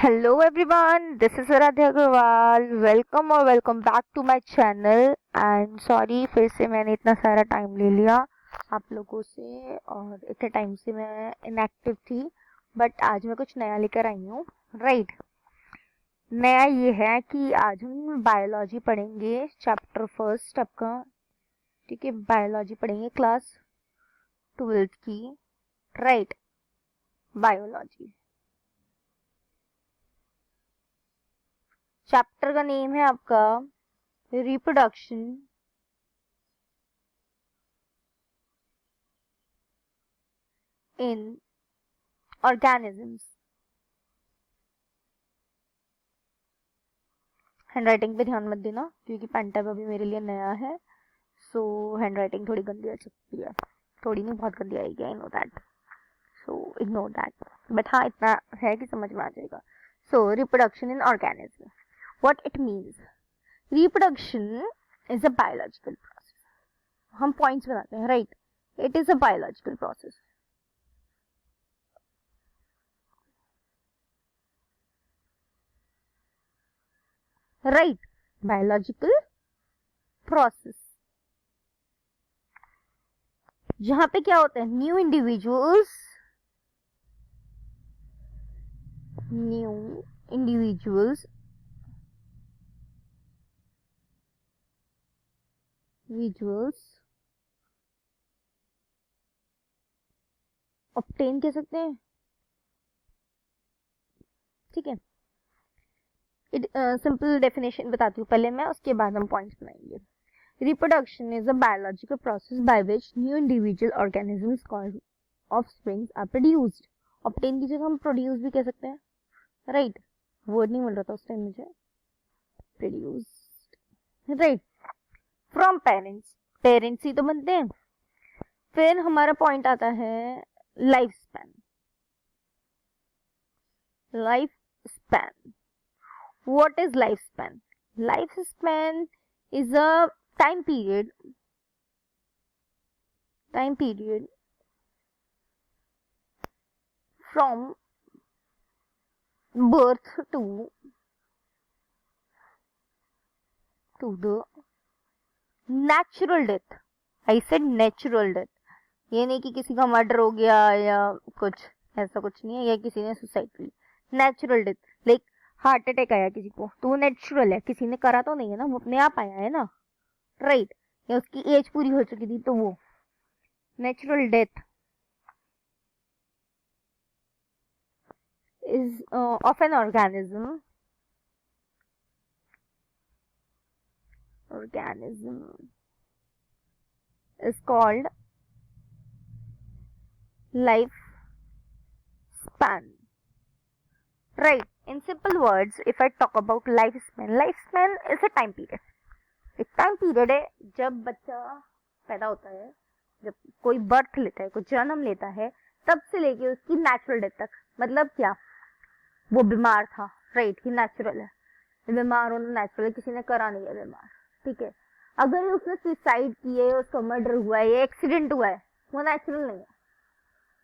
Hello everyone, this is Aradhya Agarwal. Welcome back to my channel and sorry फिर से मैंने इतना सारा टाइम ले लिया आप लोगों से और इतने टाइम से मैं इनएक्टिव थी बट आज मैं कुछ नया लेकर आई हूँ राइट। नया ये है कि आज हम बायोलॉजी पढ़ेंगे चैप्टर फर्स्ट आपका। ठीक है, बायोलॉजी पढ़ेंगे क्लास 12th की राइट। बायोलॉजी चैप्टर का नेम है आपका रिप्रोडक्शन इन ऑर्गेनिजम्स। हैंडराइटिंग पे ध्यान मत देना क्योंकि पेन टैब अभी मेरे लिए नया है, सो हैंडराइटिंग थोड़ी गंदी आ सकती है। थोड़ी नहीं, बहुत गंदी आएगी, I know that, so ignore that. But हाँ, इतना है कि समझ में आ जाएगा। सो reproduction in organism, what it means. Reproduction is a biological process. हम पॉइंट्स बनाते हैं right. It is a biological process. Right, biological process जहां पे क्या होता है, न्यू इंडिविजुअल्स ऑब्टेन कह सकते हैं। ठीक है, सिंपल डेफिनेशन बताती हूँ पहले मैं, उसके बाद हम पॉइंट्स बनाएंगे। Reproduction is a biological process by which new individual organisms called offsprings are produced. Obtain की जगह हम प्रोड्यूस भी कह सकते हैं राइट। वर्ड नहीं मिल रहा था उस टाइम मुझे। Produced right from parents. Parents ही तो बनते हैं। फिर हमारा पॉइंट आता है life span. Life span, what is lifespan? Lifespan is a time period from birth to the natural death. I said natural death. ये नहीं कि किसी का मर्डर हो गया या कुछ, ऐसा कुछ नहीं है, या किसी ने सुसाइड की। Natural death like heart attack आया किसी को तो वो नेचुरल है, किसी ने करा तो नहीं है ना, वो अपने आप आया है ना राइट। या उसकी एज पूरी हो चुकी थी तो वो natural death is of an organism is called life span. Right, in simple words, if I talk about lifespan is a time period. एक टाइम पीरियड है जब बच्चा पैदा होता है, जब कोई बर्थ लेता है, कोई जन्म लेता है, तब से लेके उसकी नेचुरल डेथ तक। मतलब क्या, वो बीमार था राइट, ही नेचुरल है, बीमार होना नेचुरल है, किसी ने करा नहीं है बीमार। ठीक है, अगर उसने सुसाइड की है, उसका मर्डर हुआ है, या एक्सीडेंट हुआ है, वो नेचुरल नहीं है।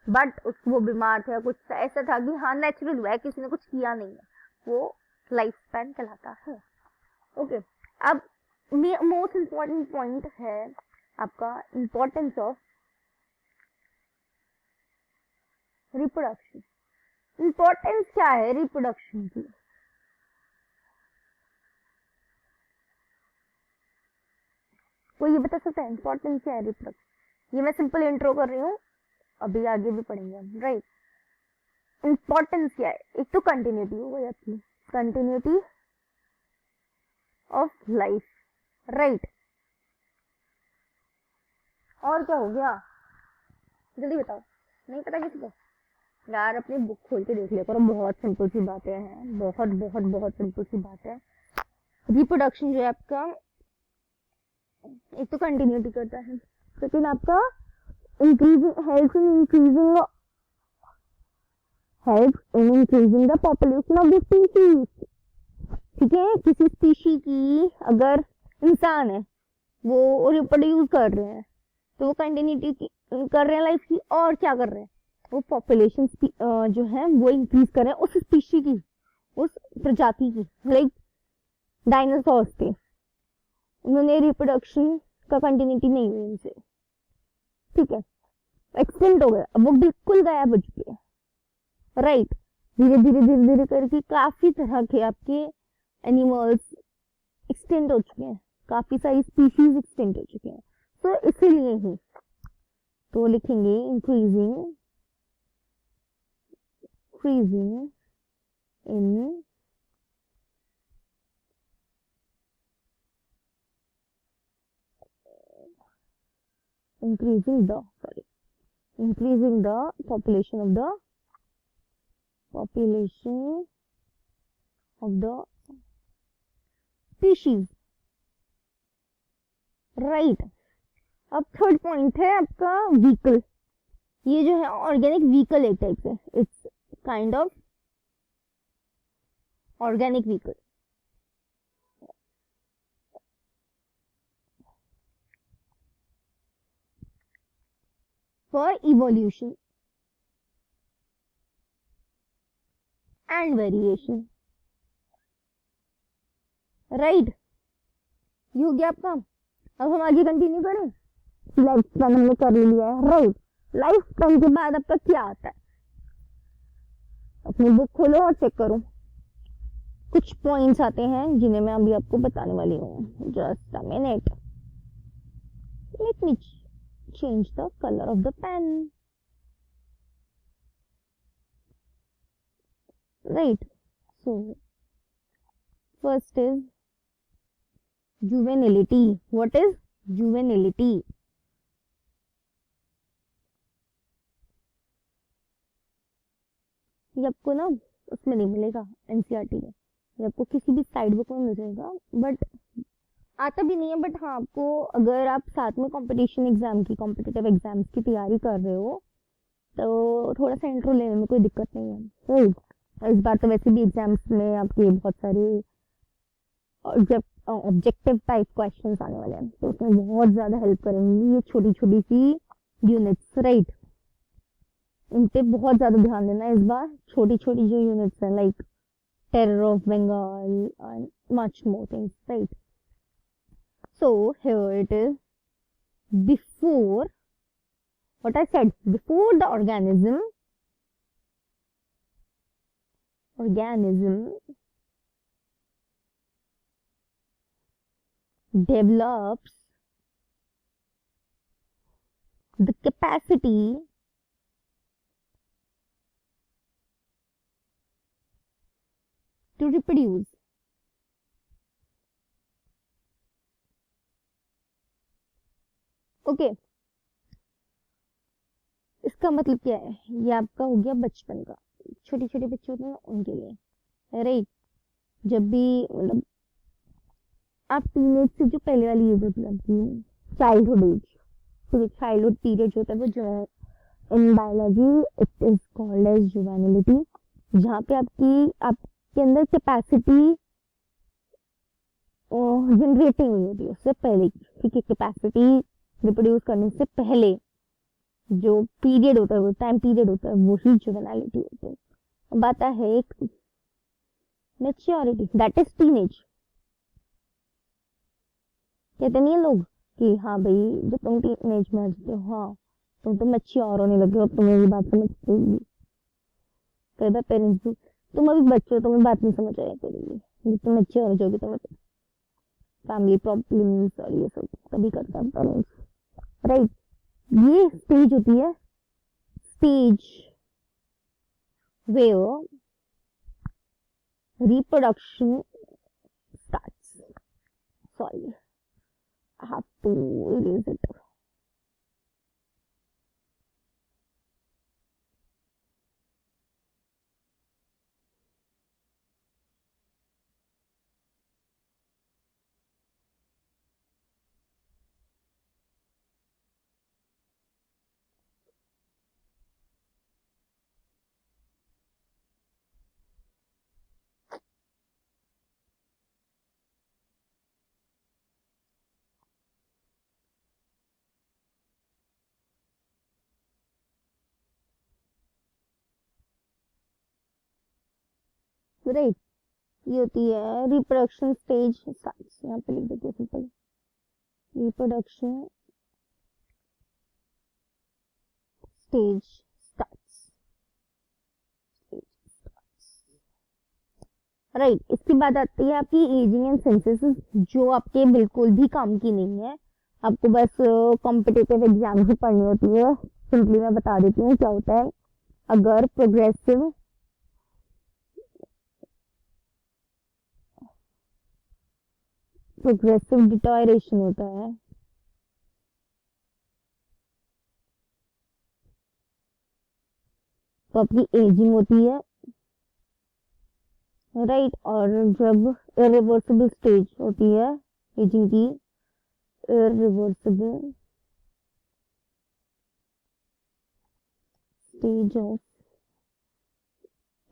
बट वो बीमार था, कुछ ऐसा था कि हाँ नेचुरल हुआ है, किसी ने कुछ किया नहीं है, वो लाइफ स्पैन कहलाता है। ओके, अब मोस्ट इम्पॉर्टेंट पॉइंट है आपका इम्पोर्टेंस ऑफ रिप्रोडक्शन। इम्पोर्टेंस क्या है रिप्रोडक्शन की? कोई ये बता सकता है इम्पोर्टेंस क्या है रिप्रोडक्शन? ये मैं सिंपल इंट्रो कर रही हूँ, अभी आगे भी पढ़ेंगे हम राइट। इम्पोर्टेंस क्या है? एक तो कंटिन्यूटी हो गई अपनी, कंटिन्यूटी ऑफ लाइफ राइट। और क्या हो गया, जल्दी बताओ, नहीं पता किसी को? यार अपनी बुक खोल के देख लिया करो, बहुत सिंपल सी बातें हैं, बहुत बहुत बहुत सिंपल सी बात है। रिप्रोडक्शन जो है आपका, एक तो कंटिन्यूटी करता है, सेकंड आपका help in increasing the population of the species. ठीक है, किसी स्पीशी की अगर इंसान है वो रिप्रोड्यूस कर रहे हैं तो वो कंटिन्यूटी कर रहे हैं लाइफ की, और क्या कर रहे हैं, वो पॉपुलेशन जो है वो इंक्रीज कर रहे हैं उस स्पीशी की, उस प्रजाति की, लाइक डायनासोर्स थे, उन्होंने रिप्रोडक्शन का कंटिन्यूटी नहीं हुई उनसे, ठीक है, एक्सटेंट हो गया, अब वो बिल्कुल गायब हो चुके हैं, राइट। धीरे धीरे धीरे धीरे करके काफी तरह के आपके एनिमल्स एक्सटेंट हो चुके हैं, काफी सारी स्पीशीज एक्सटेंट हो चुके हैं, तो इसीलिए ही तो लिखेंगे increasing in increasing the population of the species, right. अब थर्ड पॉइंट है आपका व्हीकल। ये जो है ऑर्गेनिक व्हीकल एक टाइप से, it's kind of organic vehicle. For evolution and variation, right. ये हो गया आपका। अब हम आगे कंटिन्यू करें। लाइफ स्पैन हमने कर लिया है, राइट। लाइफ स्पैन के बाद आपका क्या आता है, अपनी बुक खोलो और चेक करो। कुछ पॉइंट्स आते हैं जिन्हें मैं अभी आपको बताने वाली हूँ। Just a minute, let me change the color of the pen, right? So first is juvenility. What is juvenility? ये आपको ना उसमें नहीं मिलेगा, एनसीईआरटी में, ये आपको किसी भी साइड बुक में मिल जाएगा, बट आता भी नहीं है। बट हाँ, आपको अगर आप साथ में कंपटीशन एग्जाम की, कॉम्पिटिटिव एग्जाम्स की तैयारी कर रहे हो तो थोड़ा सा इंट्रो लेने में कोई दिक्कत नहीं है, राइट। इस बार तो वैसे भी एग्जाम्स में आपके बहुत सारे ऑब्जेक्टिव टाइप क्वेश्चंस आने वाले हैं, तो उसमें बहुत ज्यादा हेल्प करेंगी ये छोटी छोटी सी यूनिट्स, राइट। इन पे बहुत ज्यादा ध्यान देना इस बार। छोटी छोटी जो यूनिट्स हैं, like terror of Bengal and much more things, right. So here it is, before, what I said, before the organism develops the capacity to reproduce, okay. इसका मतलब क्या है, ये आपका हो गया बचपन का, छोटे छोटे बच्चे होते हैं उनके लिए, राइट। जब भी मतलब आप टीनेज से जो पहले वाली एज होती है आपकी, चाइल्डहुड एज, तो चाइल्डहुड पीरियड जो होता है वो जो in biology it is called age juvenility, जहाँ पे आपके अंदर कैपेसिटी जनरेटिंग हुई होती है उससे पहले की, ठीक है। कैपेसिटी रिप्रोड्यूस करने से पहले जो पीरियड होता है, वो टाइम पीरियड होता है, वही जुवेनिलिटी होता है। अब आता है एक मैच्योरिटी, दैट इज टीनेज। कहते नहीं है लोग कि हाँ भाई जब तुम टीनेज में आ जाते हो, हाँ तुम तो मैच्योर होने लगे हो, अब तुम्हें ये बात समझ पड़ेगी। कई बार पेरेंट्स भी, तुम अभी बच्चे हो, तुम्हें बात नहीं समझ आया करेगी, जब तुम मैच्योर हो जाओगे, तुम्हें फैमिली प्रॉब्लम्स और ये सब तभी करता है पेरेंट्स, राइट। ये स्टेज होती है, stage where reproduction starts. Sorry, I have to erase it. Right. ये होती है रिप्रोडक्शन स्टेज स्टार्ट्स, यहाँ पे लिख देती हूँ simple, reproduction stage starts, right. इसके बाद आती है आपकी एजिंग एंड सिंथेसिस, जो आपके बिल्कुल भी काम की नहीं है, आपको बस कॉम्पिटिटिव एग्जाम ही पढ़नी होती है। सिंपली मैं बता देती हूँ क्या होता है। अगर प्रोग्रेसिव डिटोरेशन होता है, तो आपकी एजिंग होती है, राइट। और जब इरिवर्सिबल स्टेज होती है एजिंग की, irreversible stage of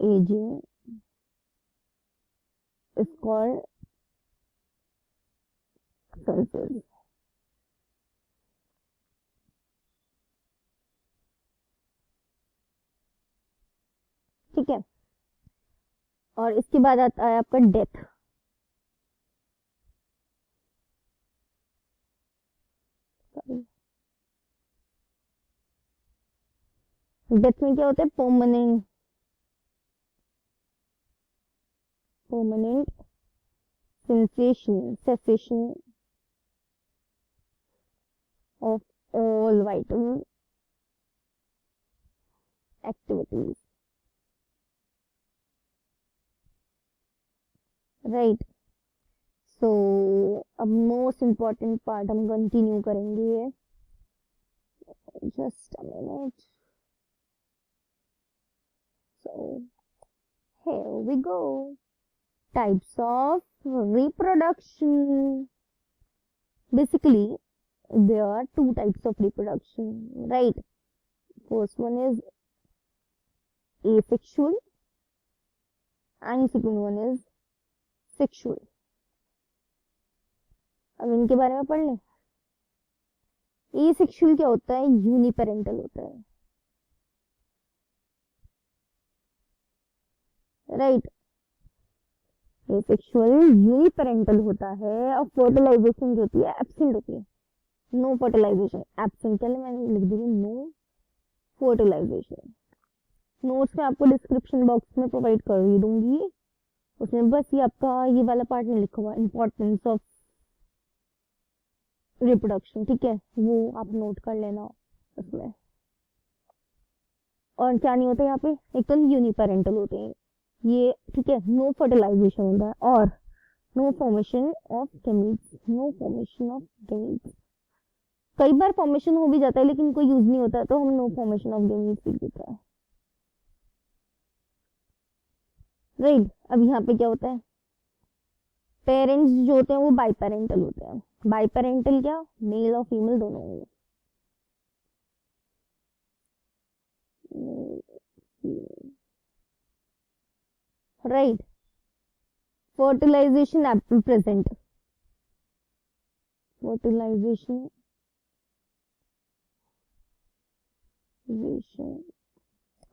ageing is called senses. ठीक है, और इसके बाद आता है आपका डेथ। डेथ में क्या होता है, permanent cessation of all vital activities, right? So अब मोस्ट इम्पॉर्टेंट पार्ट हम कंटिन्यू करेंगे, just a minute. So here we go. Types of reproduction. Basically there are two types of reproduction, right? First one is asexual and second one is sexual. अब इनके बारे में पढ़ लें। Asexual क्या होता है, यूनिपेरेंटल होता है, राइट। एसेक्सुअल यूनिपेरेंटल होता है और फर्टिलाइजेशन जो होती है एब्सेंट होती है, नो फर्टिलाइजेशन, एब्सेंट के लिए मैंने लिख दी नो फर्टिलाइजेशन। नोट्स में आपको डिस्क्रिप्शन बॉक्स में प्रोवाइड कर ही दूंगी, उसमें बस ये आपका ये वाला पार्ट नहीं लिखा हुआ, इंपॉर्टेंस ऑफ रिप्रोडक्शन, ठीक है, वो आप नोट कर लेना उसमें। और क्या नहीं होता यहाँ पे, एक तो यूनिपेरेंटल होते हैं ये, ठीक है, नो फर्टिलाइजेशन होता है और no formation of gametes, no formation of gametes. कई बार फॉर्मेशन हो भी जाता है लेकिन कोई यूज नहीं होता है तो हम नो फॉर्मेशन ऑफ गैमीट्स लिख देते हैं, राइट। अब यहाँ पे क्या होता है, पेरेंट्स जो होते हैं वो बाइपेरेंटल होते हैं। बाइपेरेंटल क्या, मेल और फीमेल दोनों होंगे, राइट। फर्टिलाइजेशन प्रेजेंट, फर्टिलाइजेशन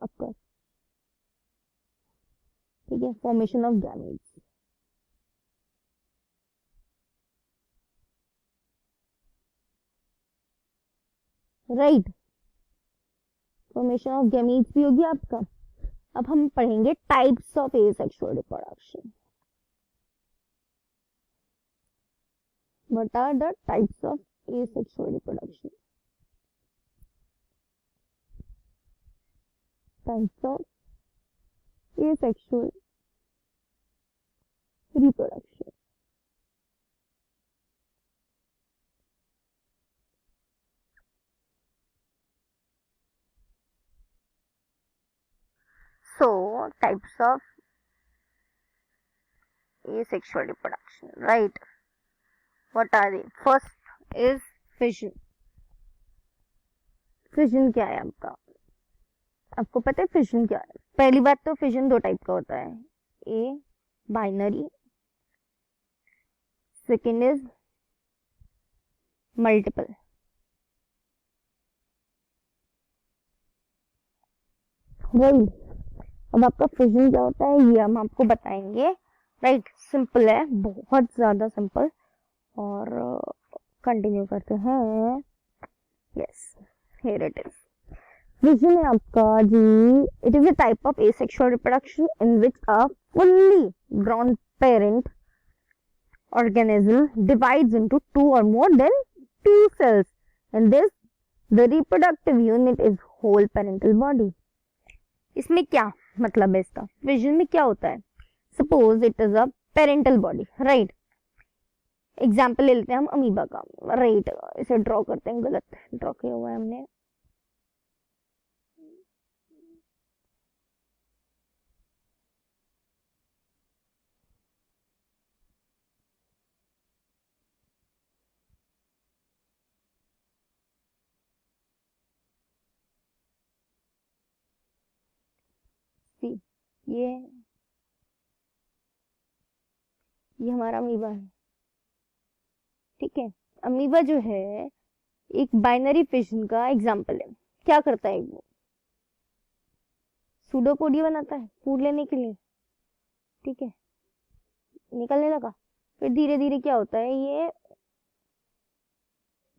अकर, ठीक है, formation of gametes, right. Formation of gametes भी होगी आपका। अब हम पढ़ेंगे types of asexual reproduction. What are the types of asexual reproduction? Types of asexual reproduction. So, types of asexual reproduction, right? What are they? First is fission. Fission क्या है आपका, आपको पता है फिजन क्या है? पहली बात तो फिजन दो टाइप का होता है, a binary, second is multiple. वही, अब आपका फिजन क्या होता है ये हम आपको बताएंगे राइट, सिंपल है, बहुत ज्यादा सिंपल। और कंटिन्यू करते हैं। Yes, here it is. Fission है आपका जी, it is a type of asexual reproduction in which a fully grown parent organism divides into two or more than two cells. In this, the reproductive unit is whole parental body. इसमें क्या मतलब है इसका? Vision में क्या होता है? Suppose it is a parental body, right. Example ले लेते हैं हम अमीबा का, राइट। इसे ड्रॉ करते हैं, गलत ड्रॉ किया हुआ है हमने। सी, ये हमारा अमीबा है, ठीक है। अमीबा जो है एक बाइनरी फिशन का एग्जाम्पल है। क्या करता है वो? सूडोपोडिया बनाता है फूड लेने के लिए, ठीक है, निकलने लगा। फिर धीरे धीरे क्या होता है, ये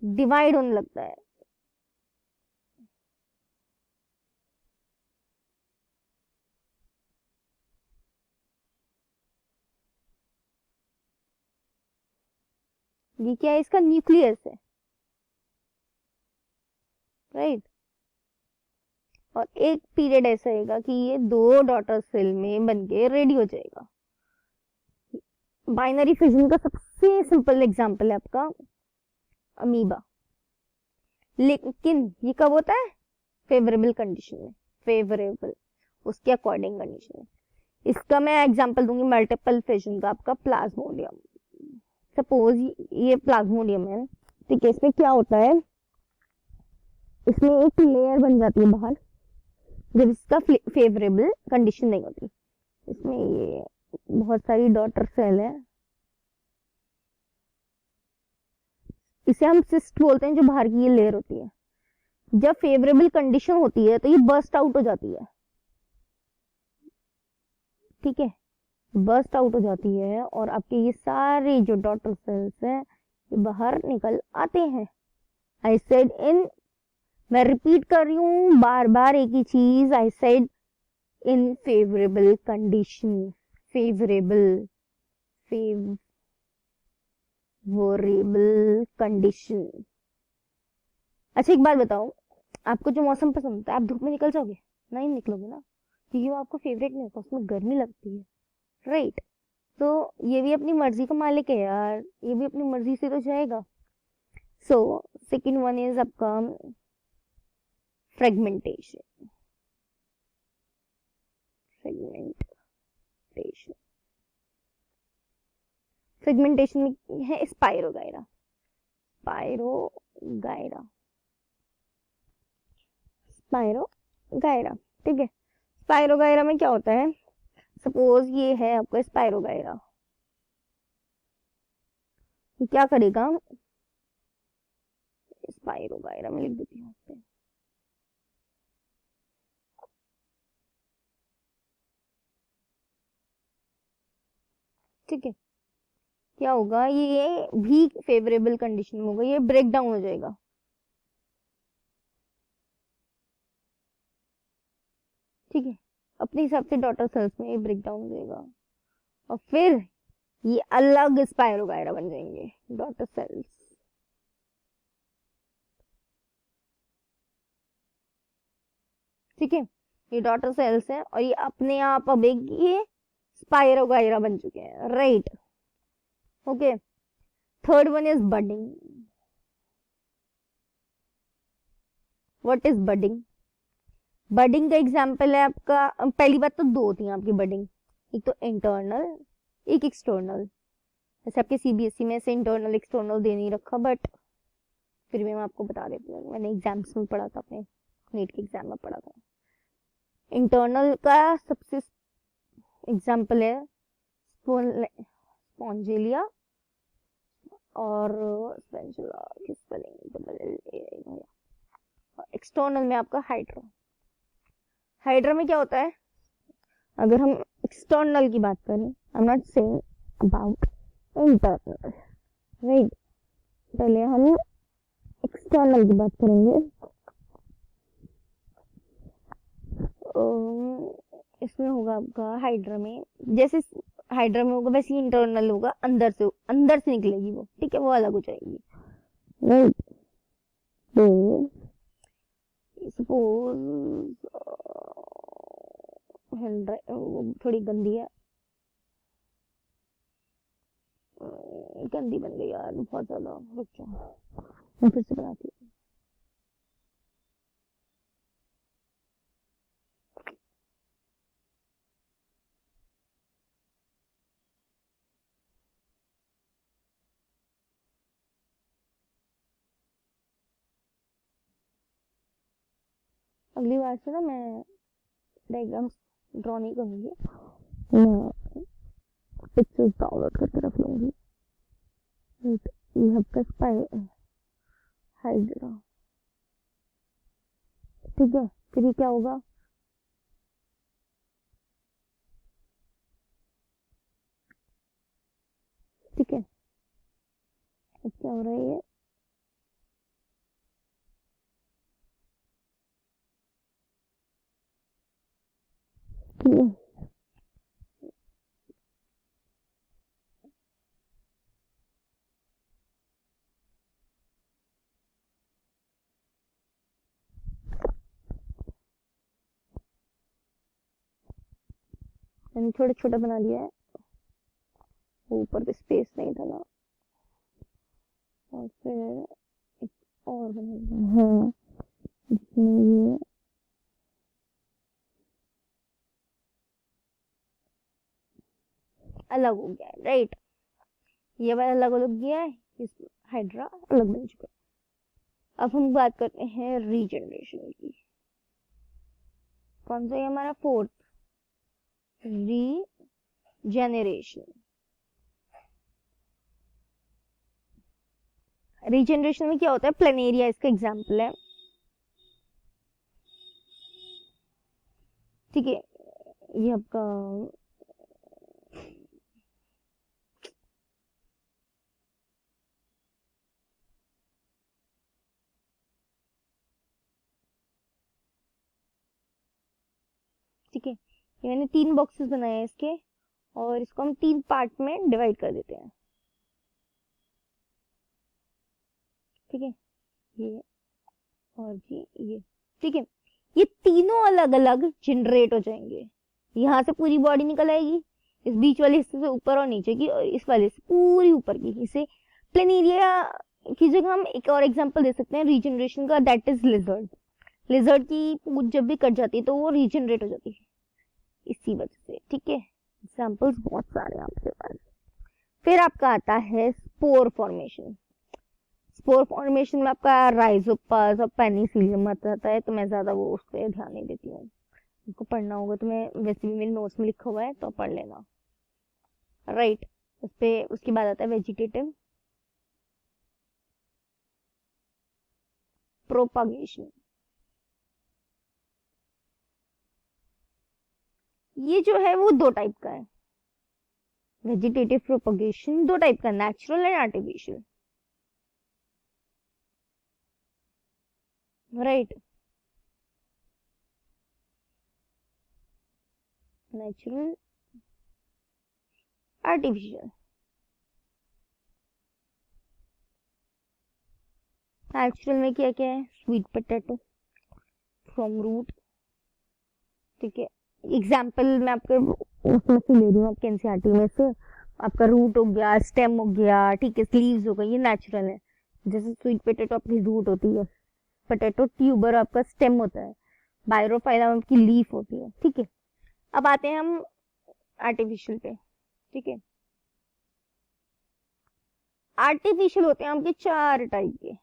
डिवाइड होने लगता है। ये क्या है? इसका न्यूक्लियस है, राइट। और एक पीरियड ऐसा आएगा कि ये दो डॉटर सेल में बन के रेडी हो जाएगा। बाइनरी फिजन का सबसे सिंपल एग्जांपल है आपका अमीबा। लेकिन ये कब होता है? फेवरेबल कंडीशन में, फेवरेबल उसके अकॉर्डिंग कंडीशन में। इसका मैं एग्जांपल दूंगी मल्टीपल फिजन का, आपका प्लाज्मोडियम। सपोज ये प्लाज्मोडियम है, ठीक है। इसमें क्या होता है, इसमें एक लेयर बन जाती है बाहर जब इसका फेवरेबल कंडीशन नहीं होती। इसमें ये बहुत सारी डॉटर सेल है, इसे हम सिस्ट बोलते हैं, जो बाहर की ये लेयर होती है। जब फेवरेबल कंडीशन होती है तो ये बर्स्ट आउट हो जाती है, ठीक है, बर्स्ट आउट हो जाती है और आपके ये सारे जो डॉटर सेल्स हैं ये बाहर निकल आते हैं। आई सेड इन, मैं रिपीट कर रही हूँ बार बार एक ही चीज, I said in favourable condition, favourable favourable condition. अच्छा एक बात बताओ, आपको जो मौसम पसंद होता है, आप धूप में निकल जाओगे? नहीं निकलोगे ना, क्योंकि वो आपको फेवरेट नहीं होता, उसमें गर्मी लगती है, राइट। तो ये भी अपनी मर्जी का मालिक है यार, ये भी अपनी मर्जी से तो जाएगा। सो सेकेंड वन इज आपका फ्रेगमेंटेशन। फ्रेगमेंटेशन फ्रेगमेंटेशन में है स्पाइरोगायरा, स्पाइरोगायरा, स्पाइरोगायरा, ठीक है। स्पाइरोगायरा में क्या होता है, सपोज ये है आपका स्पाइरोगायरा, ये क्या करेगा? स्पाइरोगायरा में लिख देती हूँ, ठीक है। क्या होगा, ये भी फेवरेबल कंडीशन में होगा, ये ब्रेक डाउन हो जाएगा, ठीक है। अपने हिसाब से डॉटर सेल्स में ये ब्रेक डाउन हो जाएगा और फिर ये अलग स्पाइरोगायरा बन जाएंगे डॉटर सेल्स, ठीक है। ये डॉटर सेल्स हैं और ये अपने आप अब एक ये स्पाइरोगायरा बन चुके हैं, right. Okay, third one is budding. What is budding? Budding का एग्जांपल है आपका, पहली बात तो दो होती है आपकी बडिंग, एक तो इंटरनल, एक एक्सटर्नल। जैसे आपके सीबीएसई में से इंटरनल एक्सटर्नल दे नहीं रखा, बट फिर भी मैं आपको बता देती हूँ, मैंने एग्जाम्स में पढ़ा था, अपने नीट के एग्जाम में पढ़ा था। इंटरनल का सबसे एग्जाम्पल है स्पॉन्जिलिया और स्पेंजुला की स्पेलिंग। एक्सटर्नल में आपका हाइड्रा। हाइड्रा में क्या होता है, अगर हम एक्सटर्नल की बात करें, I am not saying about internal, right. पहले हम एक्सटर्नल की बात करेंगे। इसमें होगा आपका हाइड्रा में, जैसे हाइड्रा में होगा वैसे ही इंटरनल होगा, अंदर से निकलेगी वो, ठीक है, वो अलग हो जाएगी, राइट। तो सपोज थोड़ी गंदी है, गंदी बन गई यार बहुत ज्यादा, रुक जाओ मैं फिर से बनाती हूँ। अगली बार से ना मैं डायग्राम्स ड्रॉ नहीं करूंगी, मैं पिक्चर्स डाउनलोड करके रख लूंगी। ये आपका हाइड्रा, ठीक है। फिर ये क्या होगा, ठीक है, अब क्या हो रहा है ये, ठीक है। मैंने छोटा छोटा बना लिया है, ऊपर पे स्पेस नहीं था ना, और फिर एक और बना लिया, हाँ, जिसमें ये अलग हो गया है, राइट। ये वाला अलग अलग गया है, इस हाइड्रा अलग बन चुका है। अब हम बात करते हैं रीजनरेशन की। कौन सा है हमारा फोर्थ, रीजेनरेशन। रीजनरेशन में क्या होता है, प्लेनेरिया इसका एग्जाम्पल है, ठीक है। ये आपका ठीक है, ये मैंने 3 बॉक्सेस बनाए हैं इसके, और इसको हम 3 पार्ट में डिवाइड कर देते हैं, ठीक है, ये और ये, ठीक है। ये तीनों अलग अलग जनरेट हो जाएंगे, यहाँ से पूरी बॉडी निकल आएगी, इस बीच वाले हिस्से से ऊपर और नीचे की, और इस वाले से पूरी ऊपर की। इसे प्लेनेरिया की जगह हम एक और एग्जांपल दे सकते हैं रीजनरेशन का, दैट इज लिजर्ड। लिजर्ड की पूंछ जब भी कट जाती है तो वो रीजनरेट हो जाती है इसी वजह से, ठीक है। एग्जांपल्स बहुत सारे हैं आपके पास। फिर आपका आता है स्पोर फॉर्मेशन। स्पोर फॉर्मेशन में आपका राइजोपस और पेनिसिलियम आता है, तो मैं ज्यादा वो उस पर ध्यान नहीं देती हूँ, आपको पढ़ना होगा तो मैं वैसे भी मेरे नोट्स में लिखा हुआ है तो पढ़ लेना, राइट। उस पे उसके बाद आता है वेजिटेटिव प्रोपागेशन। ये जो है वो 2 टाइप का है, वेजिटेटिव प्रोपगेशन 2 टाइप का, natural and artificial, right. Natural, artificial. Natural में क्या क्या है, स्वीट पोटैटो फ्रॉम रूट, ठीक है। एग्जाम्पल मैं आपके उसमें से ले रही हूँ, आपके एनसीईआरटी में से। आपका रूट हो गया, स्टेम हो गया, ठीक है, स्लीव्स हो गई, ये नेचुरल है। जैसे स्वीट पोटैटो आपकी रूट होती है, पोटैटो ट्यूबर आपका स्टेम होता है, बायरोफाइलम आपकी लीफ होती है, ठीक है। अब आते हैं हम आर्टिफिशियल पे, ठीक है। आर्टिफिशियल होते हैं आपके 4 टाइप के,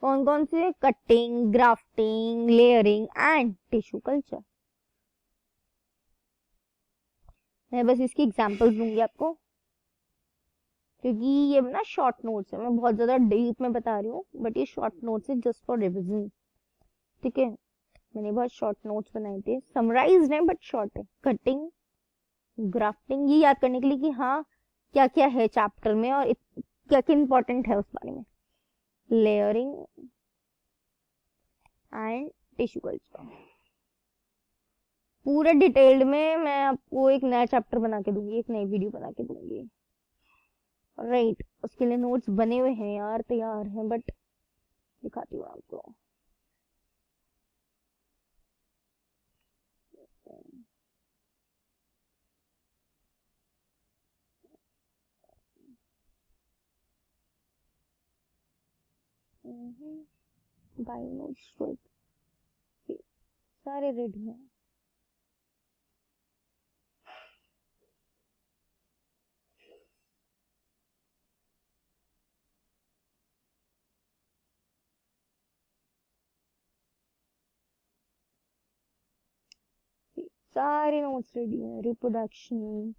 कौन कौन से, cutting, grafting, layering and tissue culture. मैं बस इसकी एग्जांपल्स दूंगी आपको, क्योंकि ये ना शॉर्ट नोट्स है, मैं बहुत ज्यादा डीप में बता रही हूँ, बट ये शॉर्ट नोट्स है जस्ट फॉर रिविजन, ठीक है। मैंने बहुत शॉर्ट नोट्स बनाए थे, समराइज्ड है बट शॉर्ट है। कटिंग, ग्राफ्टिंग ये याद करने के लिए कि हाँ क्या क्या है चैप्टर में और क्या क्या इंपॉर्टेंट है उस बारे में। लेयरिंग एंड टिश्यू कल्चर पूरा डिटेल्ड में मैं आपको एक नया चैप्टर बना के दूंगी, एक नई वीडियो बना के दूंगी। राइट, उसके लिए नोट्स बने हुए हैं यार, तैयार हैं, बट दिखाती हूँ आपको। बायो नोट्स सारे रेडी हैं। सारे नोट्स रेडी हैं, रिप्रोडक्शन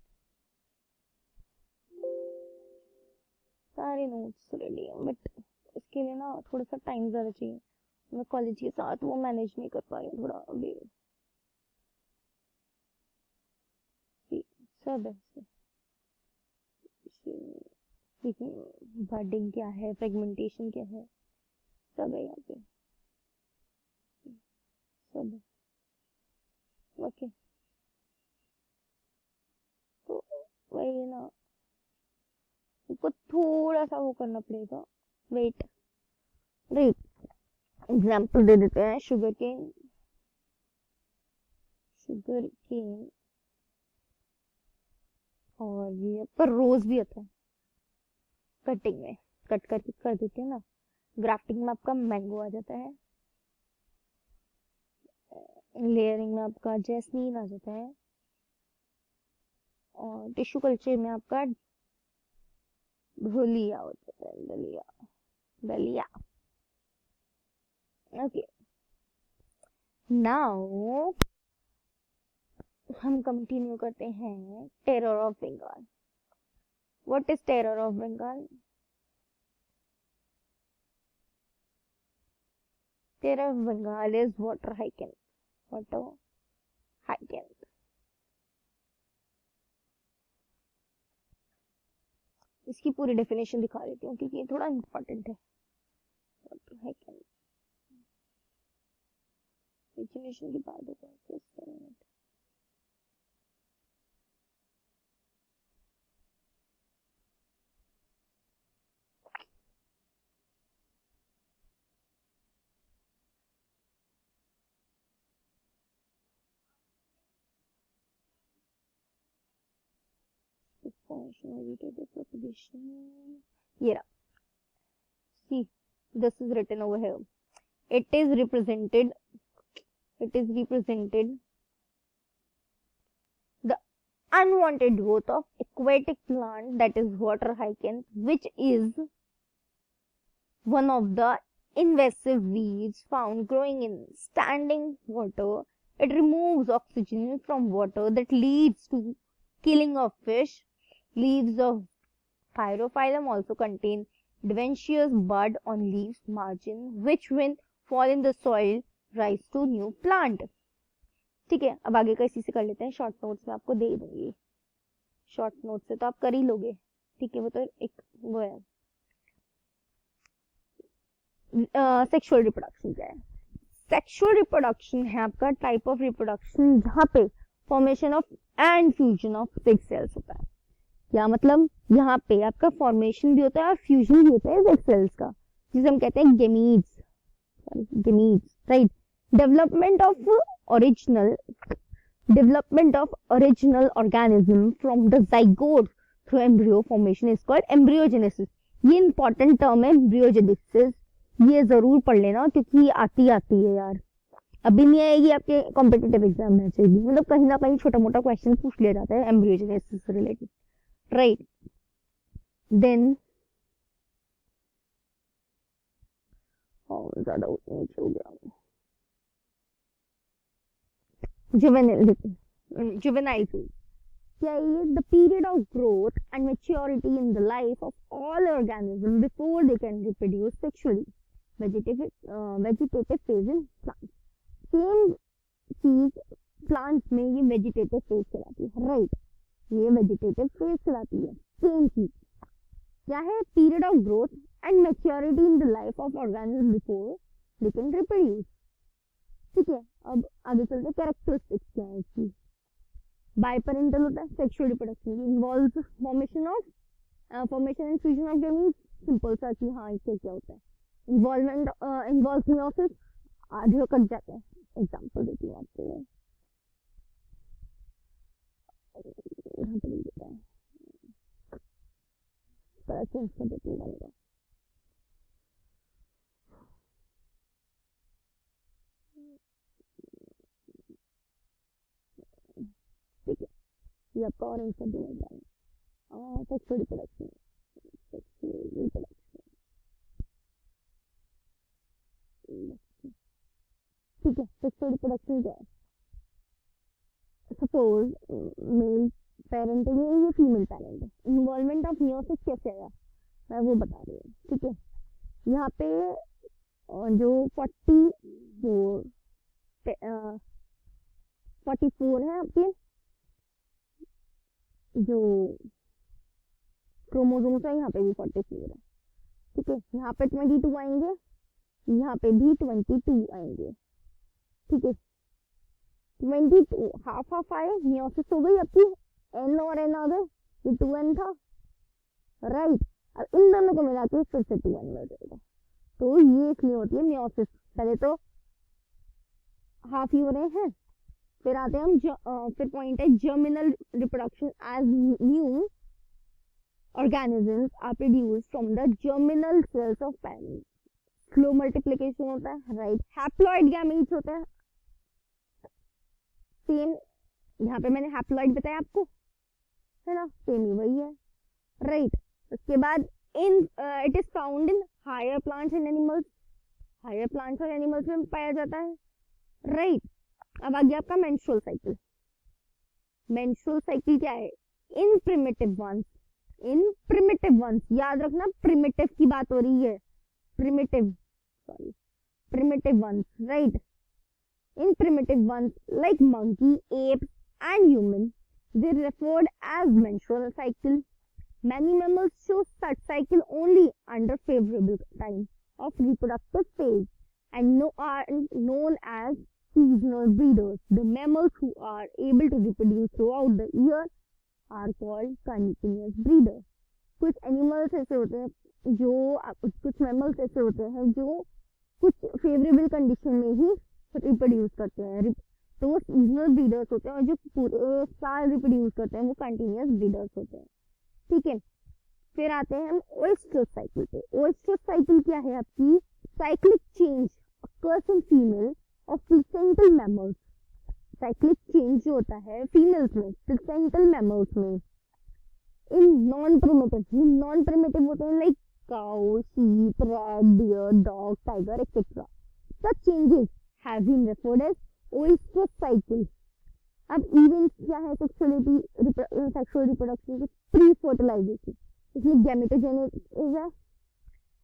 सारे नोट्स रेडी हैं, बट इसके लिए ना थोड़ा सा टाइम ज़्यादा चाहिए। मैं कॉलेज के साथ वो मैनेज नहीं कर पा रही हूँ थोड़ा अभी। सब है बर्डिंग क्या है, फ्रेगमेंटेशन क्या है, सब है यहाँ पे, सब है। ओके, तो वही ना, उसको थोड़ा सा वो करना पड़ेगा। वेट, वेट, एग्जाम्पल दे देते हैं। शुगर केन, शुगर केन, और ये पर रोज भी आता है कटिंग में, कट करके कर देते हैं ना। ग्राफ्टिंग में आपका मैंगो आ जाता है, लेयरिंग में आपका जैस्मीन आ जाता है, और टिश्यू कल्चर में आपका ढोलिया हो जाता है, डलिया, डलिया। ओके, नाउ हम कंटिन्यू करते हैं terror of Bengal. What is terror of Bengal? Terror of Bengal is water hiking, water hiking. इसकी पूरी डेफिनेशन दिखा देती हूँ क्योंकि ये थोड़ा इंपॉर्टेंट है। वाटर हाइकिंग डेफिनेशन की बात होगा, just a minute. Vegetative propagation. Yeah. See, this is written over here. It is represented the unwanted growth of aquatic plant, that is water hyacinth, which is one of the invasive weeds found growing in standing water. It removes oxygen from water that leads to killing of fish. Leaves of Pyrophyllum also contain adventitious bud on leaves margin, which when fall in the soil rise to new plant. ठीक है, अब आगे का इसी से कर लेते हैं। शॉर्ट नोट्स में आपको दे दूंगी, शॉर्ट नोट से तो आप कर ही लोगे। ठीक है, वो तो एक वो है। सेक्सुअल रिप्रोडक्शन क्या है? सेक्सुअल रिप्रोडक्शन है आपका टाइप ऑफ रिप्रोडक्शन जहाँ पे formation of and fusion of sex cells होता है। क्या मतलब? यहाँ पे आपका फॉर्मेशन भी होता है और फ्यूजन भी होता है सेक्स सेल्स का, जिसे हम कहते हैं gametes, right. Development of original organism from the zygote through embryo formation is called embryogenesis. ये इंपॉर्टेंट टर्म है एम्ब्रियोजेनेसिस, ये जरूर पढ़ लेना क्योंकि आती है यार, अभी नहीं आएगी आपके कॉम्पिटिटिव एग्जाम में आएगी, मतलब कहीं ना कहीं छोटा मोटा क्वेश्चन पूछ लिया जाता है एम्ब्रियोजेनेसिस से रिलेटेड, राइट। देन ज्यादा नीचे हो गया, जुवेनाइल फेज क्या है? The period of growth and maturity in the life of all organism before they can reproduce sexually. Vegetative phase in plants, same चीज प्लांट्स में ये वेजिटेटिव फेज कहलाती है, राइट। ये वेजिटेटिव फेज कहलाती है। सेम चीज क्या है, period of growth and maturity in the life of organism before they can reproduce. ठीक है, अब आगे चलते हैं कैरेक्टरिस्टिक्स क्या है इसकी। बाइपेरेंटल होता है, sexual reproduction involves formation and fusion of gametes. Simple सा कि हाँ इससे क्या होता है, इन्वॉल्वमेंट इन्वॉल्व्स मियोसिस, आधे कट जाते हैं। एग्जांपल देती हूँ आपको, यहाँ पर लिख देता है, पर चेंज कर देती हूँ। ठीक है, ये आपका ऑरेंज कर देना चाहिए। सेक्सुअल रिप्रोडक्शन, सेक्सुअल रिप्रोडक्शन, ठीक है। सेक्सुअल रिप्रोडक्शन क्या है, सपोज मेल पेरेंट है, ये फीमेल पेरेंट है, इन्वॉल्वमेंट ऑफ मियोसिस कैसे आया मैं वो बता रही हूँ। ठीक है, यहाँ पे जो 44 है आपके जो क्रोमोसोम्स है, यहाँ पे भी 44 है। ठीक है, यहाँ पे 22 आएंगे, यहाँ पे भी 22 आएंगे। ठीक है, 22 हाफ हाफ आए, मियोसिस हो गई आपकी, एन और एन आ गए, ये 2n था, राइट। अब इन दोनों को मिला के फिर से 2n मिल जाएगा, तो ये इसलिए होती है मियोसिस। पहले तो हाफ ही हो रहे हैं, फिर आते हैं हम फिर पॉइंट है germinal reproduction, as new organisms are produced from the germinal cells of parents. Slow multiplication होता है, राइट। हैप्लॉइड गैमीट्स होता है, सेम यहाँ पे मैंने हैप्लॉइड बताया आपको, है ना, सेम ही वही है, राइट। उसके बाद in it is found in higher plants and animals, higher plants और एनिमल्स में पाया जाता है, राइट। अब आ गया आपका मेंस्ट्रुअल साइकिल। मेंस्ट्रुअल साइकिल क्या है, इन प्रिमिटिव वंस, याद रखना प्रिमिटिव की बात हो रही है, primitive ones, right. In primitive ones like monkey, apes and human, they referred as menstrual cycle. Many mammals show such cycle only under favorable time of reproductive phase and are known as seasonal breeders. The mammals who are able to reproduce throughout the year are called continuous breeder. कुछ animals ऐसे होते हैं जो कुछ mammals ऐसे होते हैं जो कुछ फेवरेबल कंडीशन में ही रिप्रोड्यूस करते हैं, तो वो सीजनल ब्रीडर्स होते हैं, और जो पूरे साल रिप्रोड्यूस करते हैं वो कंटिन्यूअस ब्रीडर्स होते हैं। ठीक है, फिर आते हैं हम ओएस्ट्रस साइकिल पे। ओएस्ट्रस साइकिल क्या है आपकी, cyclic change occurs in female of placental mammals. Cyclic change जो होता है फीमेल्स में, प्लेसेंटल मैमल्स में, इन नॉन प्रिमिटिव होते हैं like cow, sheep, rat, deer, dog, tiger etcetera. Such changes have been referred as oestrus cycle. अब events क्या है सेक्सुअल रिप्रोडक्शन के, प्री फर्टिलाइजेशन, इसमें गैमेटोजेनेसिस है,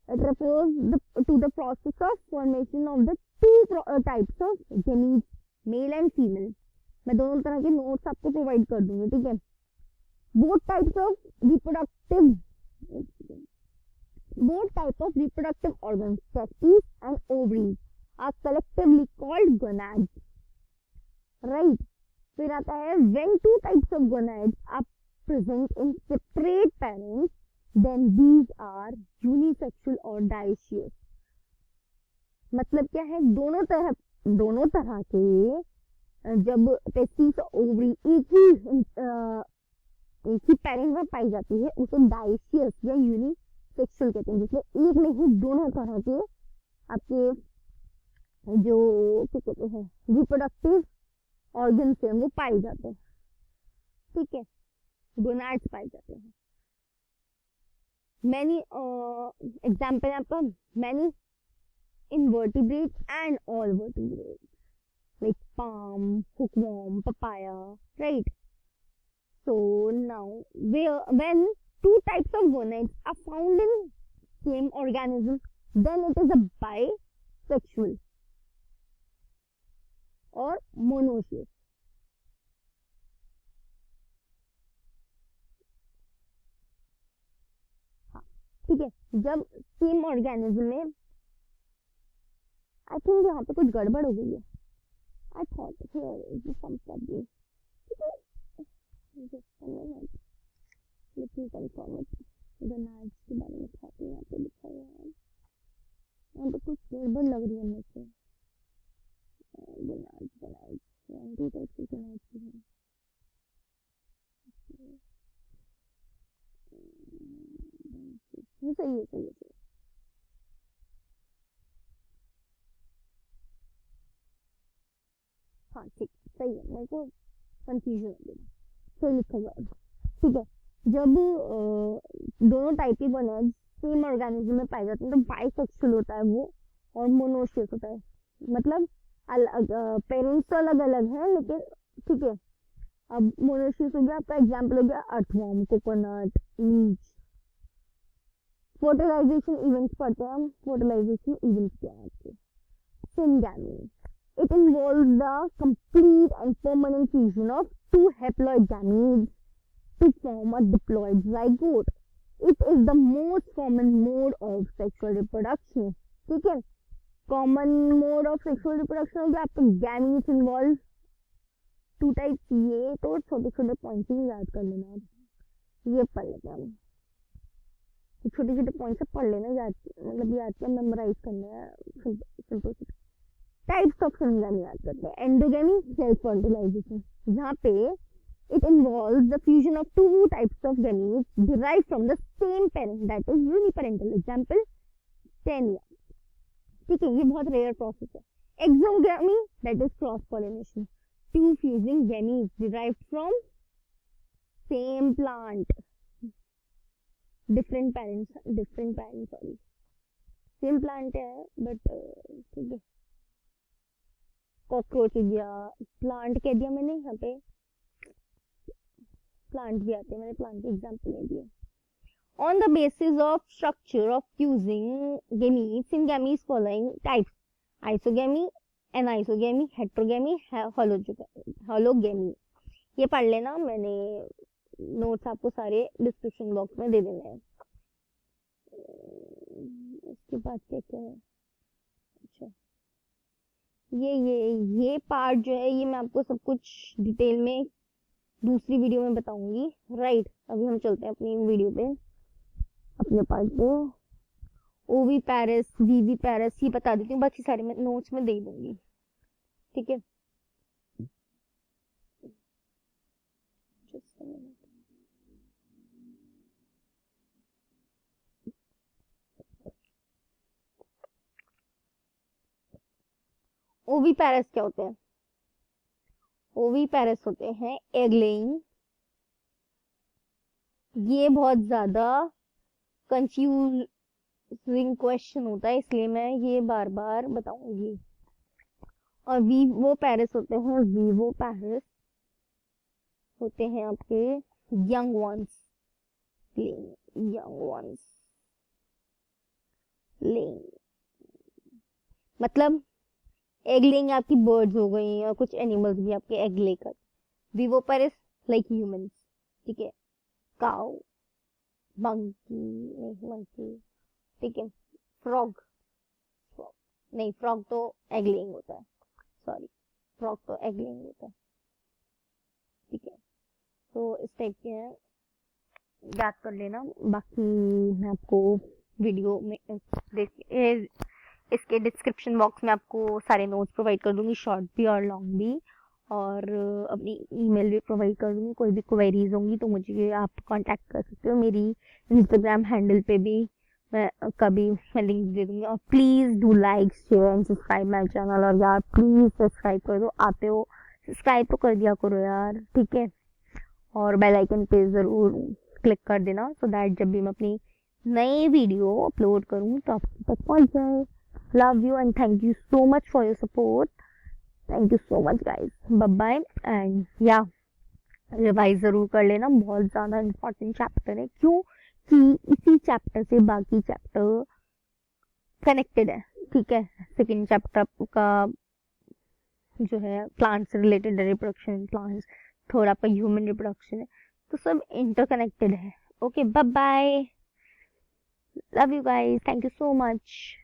it refers to the process of formation of the two types of gametes, male and female. मैं दोनों तरह के नोट्स आपको प्रोवाइड कर दूंगी, ठीक है। both types of reproductive organs, testes and ovaries, are collectively called gonads, right। फिर आता है when two types of gonads are present in separate parents, then these are unisexual or dioecious। मतलब क्या है, दोनों तरह के जब टेस्टिस ओवरी एक ही पेरेंट में पाई जाती है उसे डाइशियस या यूनिसेक्सुअल कहते हैं, जिसमें एक में ही दोनों तरह के आपके जो क्या कहते हैं रिप्रोडक्टिव ऑर्गन्स हैं वो पाए जाते हैं। ठीक है, गोनाड्स पाए जाते हैं। मैनी एग्जाम्पल आपका, many invertebrates and all vertebrates like palm, hookworm, papaya, right? So now when two types of gonads are found in same organism, then it is a bisexual or monoecious। ठीक है, जब same organism में, I think यहाँ पे कुछ गड़बड़ हो गई है, I thought here is some problem, ठीक है, just a minute, let me confirm it, गनाज के बारे में था तो यहाँ पे लिखा हुआ है, यहाँ पे कुछ गड़बड़ लग रही है मुझे, गनाज गनाज दो टाइप के गनाज की है, सही है सही है सही, हाँ ठीक सही है, मेरे को कंफ्यूजन हो गई, सही लिखा हुआ है, ठीक है। जब दोनों टाइप के गोनाड्स सेम ऑर्गेनिज्म में पाए जाते हैं तो बाइसेक्सुअल होता है वो, और मोनोशियस होता है, मतलब अलग पेरेंट्स तो अलग अलग हैं लेकिन, ठीक है। अब मोनोशियस हो गया, आपका एग्जाम्पल हो गया earthworm, coconut, leech. Fertilization events पढ़ते हैं हम, फर्टिलाइजेशन इवेंट्स क्या है आपके, syngamy, it involves the complete and permanent fusion of two haploid gametes to form a diploid zygote. It is the most common mode of sexual reproduction. ठीक है, common mode of sexual reproduction हो गया आपका, gametes involve two types, ये तो छोटे छोटे points ही याद कर लेना आप, ये पढ़ लेते हैं हम, तो छोटे छोटे पॉइंट्स पढ़ लेना, याद मतलब याद कर मेमोराइज करना है, सिंपल। टाइप्स ऑफ सिंगैमी याद करते हैं, एंडोगैमी, सेल्फ फर्टिलाइजेशन, जहाँ पे it involves the fusion of two types of gametes derived from the same parent, that is uniparental, example Taenia, ठीक है, ये बहुत रेयर प्रोसेस है। Exogamy, that is cross pollination, two fusing gametes derived from same plant, different parents sorry, same plant है but ठीक है, cockroach हो गया, प्लांट कह दिया मैंने, यहाँ पे प्लांट भी आते हैं, मैंने प्लांट के एग्जाम्पल नहीं दिए। On the basis of structure of fusing gametes in gametes following types, isogamy, anisogamy, heterogamy, hologamy, ये पढ़ लेना, मैंने नोट्स आपको सारे डिस्क्रिप्शन बॉक्स में दे देने हैं। इसके बाद क्या क्या है, अच्छा ये पार्ट जो है ये मैं आपको सब कुछ डिटेल में दूसरी वीडियो में बताऊंगी, राइट। अभी हम चलते हैं अपनी वीडियो पे, अपने पार्ट पे। ओवी पैरिस, वीवी पैरिस, ये बता देती हूँ, बाकी सारे मैं नोट्स में दे दूंगी, ठीक है। ओवी पैरिस क्या होते हैं, ओवी पैरिस होते हैं एग लेइंग, ये बहुत ज्यादा कंफ्यूजिंग क्वेश्चन होता है इसलिए मैं ये बार बार बताऊंगी। और वीवो पैरिस होते हैं, वीवो पैरिस होते हैं आपके यंग वंस लेइंग, मतलब एग लेइंग आपकी बर्ड्स हो गई और कुछ एनिमल्स भी आपके एग लेकर, वीवो पैरिस लाइक ह्यूमंस, ठीक है, काउ, मंकी, ठीक है, फ्रॉग नहीं, फ्रॉग तो एग लेइंग होता है, सॉरी, फ्रॉग तो एग लेइंग होता है, ठीक है। तो इस टाइप के हैं, याद कर लेना, बाकी मैं आपको वीडियो में इसके डिस्क्रिप्शन बॉक्स में आपको सारे नोट्स प्रोवाइड कर दूंगी, शॉर्ट भी और लॉन्ग भी, और अपनी ईमेल भी प्रोवाइड कर दूंगी, कोई भी क्वेरीज होंगी तो मुझे आप कांटेक्ट कर सकते हो, मेरी इंस्टाग्राम हैंडल पे भी मैं कभी मैं लिंक दे दूंगी। और please do like, share and subscribe my channel, और यार प्लीज सब्सक्राइब कर दो, आते हो सब्सक्राइब तो कर दिया करो यार, ठीक है, और बेल आइकन पे जरूर क्लिक कर देना, सो दैट जब भी मैं अपनी नई वीडियो अपलोड करूँ तो आप तक पहुंच जाए। Love you and thank you so much for your support. Thank you so much guys. Bye bye and yeah, revise जरूर कर लेना, बहुत ज्यादा इम्पोर्टेंट चैप्टर है, क्यों कि इसी चैप्टर से बाकी चैप्टर कनेक्टेड है, ठीक है। सेकेंड चैप्टर का जो है प्लांट से रिलेटेड रिप्रोडक्शन, प्लांट्स, थोड़ा आपका ह्यूमन रिप्रोडक्शन है, तो सब इंटरकनेक्टेड है। Okay, bye bye. Love you guys. Thank you so much.